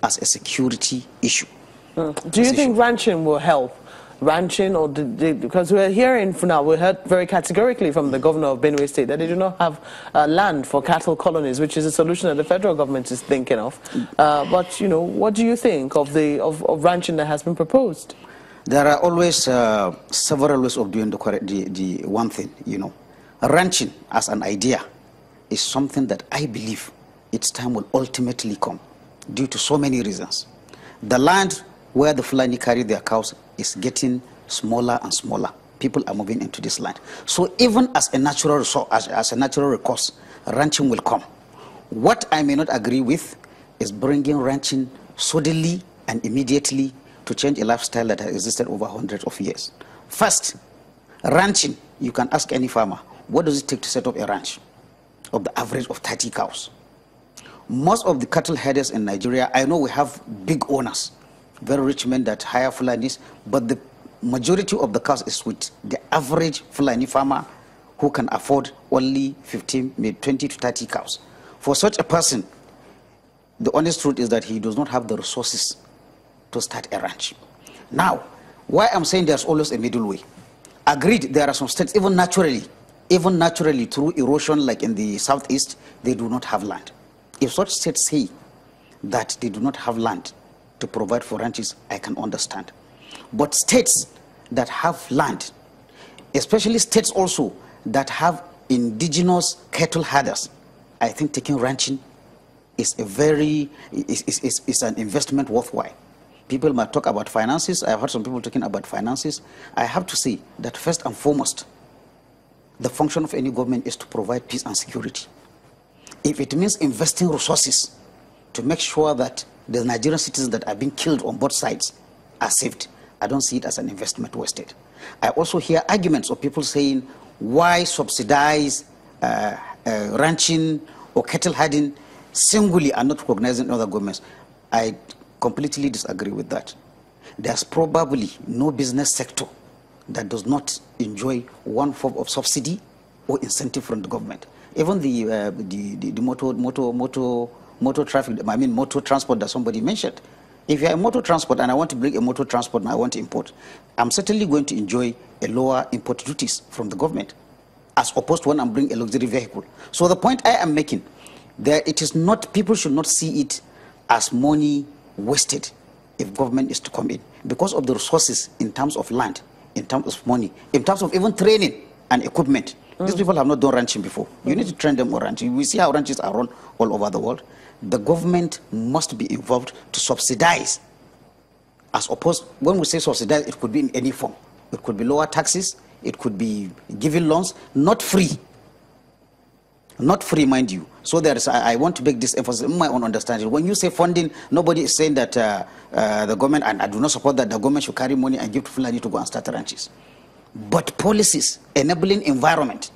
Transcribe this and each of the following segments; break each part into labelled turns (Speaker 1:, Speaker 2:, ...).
Speaker 1: as a security issue.
Speaker 2: Do you think ranching will help? Ranching, or because we're hearing for now, we heard very categorically from the governor of Benue State that they do not have land for cattle colonies, which is a solution that the federal government is thinking of. But you know, what do you think of of ranching that has been proposed?
Speaker 1: There are always several ways of doing the one thing. You know, ranching as an idea is something that I believe its time will ultimately come, due to so many reasons. The land where the Fulani carry their cows is getting smaller and smaller. People are moving into this land. So even as a natural resource, as a natural recourse, ranching will come. What I may not agree with is bringing ranching suddenly and immediately to change a lifestyle that has existed over hundreds of years. First, ranching, you can ask any farmer, what does it take to set up a ranch of the average of 30 cows? Most of the cattle headers in Nigeria, I know we have big owners, very rich men that hire Fulanis, but the majority of the cows is with the average Fulani farmer who can afford only 15, maybe 20 to 30 cows. For such a person, the honest truth is that he does not have the resources to start a ranch. Now, why I'm saying there's always a middle way. Agreed, there are some states, even naturally through erosion, like in the southeast, they do not have land. If such states say that they do not have land to provide for ranches, I can understand. But states that have land, especially states also that have indigenous cattle herders, I think taking ranching is is an investment worthwhile. People might talk about finances. I've heard some people talking about finances. I have to say that first and foremost, the function of any government is to provide peace and security. If it means investing resources to make sure that the Nigerian citizens that are being killed on both sides are saved, I don't see it as an investment wasted. I also hear arguments of people saying, why subsidize ranching or cattle herding singly and not recognizing other governments? I completely disagree with that. There's probably no business sector that does not enjoy one form of subsidy or incentive from the government. Even the motor traffic, I mean motor transport that somebody mentioned. If you're a motor transport and I want to bring a motor transport and I want to import, I'm certainly going to enjoy a lower import duties from the government as opposed to when I'm bringing a luxury vehicle. So the point I am making, that it is not, people should not see it as money wasted if government is to come in because of the resources in terms of land, in terms of money, in terms of even training and equipment. These people have not done ranching before. You need to train them on ranching. We see how ranches are run all over the world. The government must be involved to subsidize. As opposed, when we say subsidize, it could be in any form. It could be lower taxes. It could be giving loans, not free. Not free, mind you. So there is, I want to make this emphasis in my own understanding. When you say funding, nobody is saying that the government, and I do not support that the government should carry money and give to Fulani to go and start ranches. But policies, enabling environment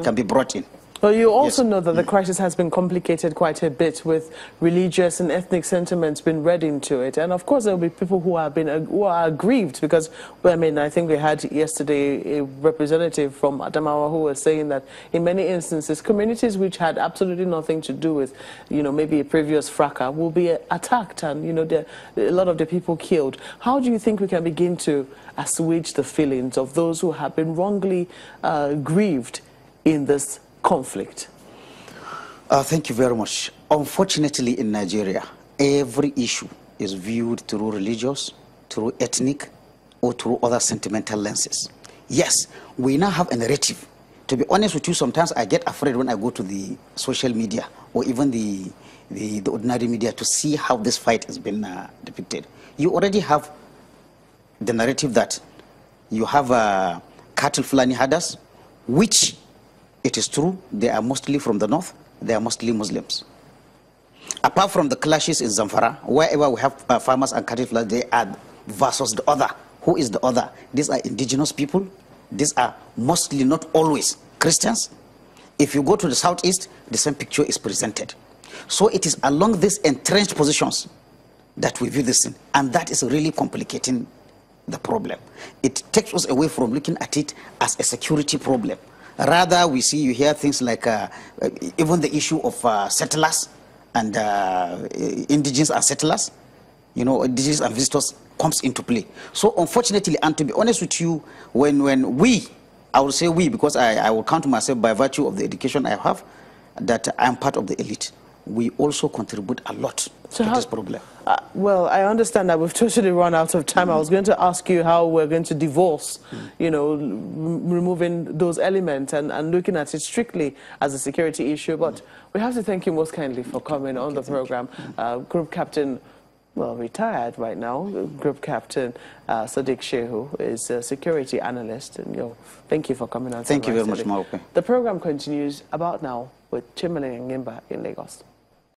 Speaker 1: can be brought in.
Speaker 2: Well, you also know that the crisis has been complicated quite a bit with religious and ethnic sentiments being read into it. And of course, there will be people who are aggrieved because, well, I mean, I think we had yesterday a representative from Adamawa who was saying that in many instances, communities which had absolutely nothing to do with, you know, maybe a previous fracas will be attacked and, you know, a lot of the people killed. How do you think we can begin to assuage the feelings of those who have been wrongly grieved in this conflict?
Speaker 1: Thank you very much. Unfortunately, in Nigeria, every issue is viewed through religious, through ethnic, or through other sentimental lenses. Yes, we now have a narrative. To be honest with you, sometimes I get afraid when I go to the social media or even the ordinary media to see how this fight has been depicted. You already have the narrative that you have cattle Fulani herders, which it is true, they are mostly from the north, they are mostly Muslims. Apart from the clashes in Zamfara, wherever we have farmers and cattle, they are versus the other. Who is the other? These are indigenous people. These are mostly, not always, Christians. If you go to the southeast, the same picture is presented. So it is along these entrenched positions that we view this thing, and that is really complicating the problem. It takes us away from looking at it as a security problem. Rather, you hear things like even the issue of settlers and indigenous and settlers, you know, indigenous and visitors comes into play. So unfortunately, and to be honest with you, when we, I will say we, because I will count myself by virtue of the education I have, that I am part of the elite, we also contribute a lot to this problem.
Speaker 2: Well, I understand that we've totally run out of time. I was going to ask you how we're going to divorce, you know, removing those elements and looking at it strictly as a security issue. But we have to thank you most kindly for coming on the program. Group Captain, well, retired right now, Group Captain Sadeeq Shehu is a security analyst. And, you know, thank you for coming on.
Speaker 1: Thank you very much, Marupe.
Speaker 2: The program continues about now with Chimale Ngimba in Lagos.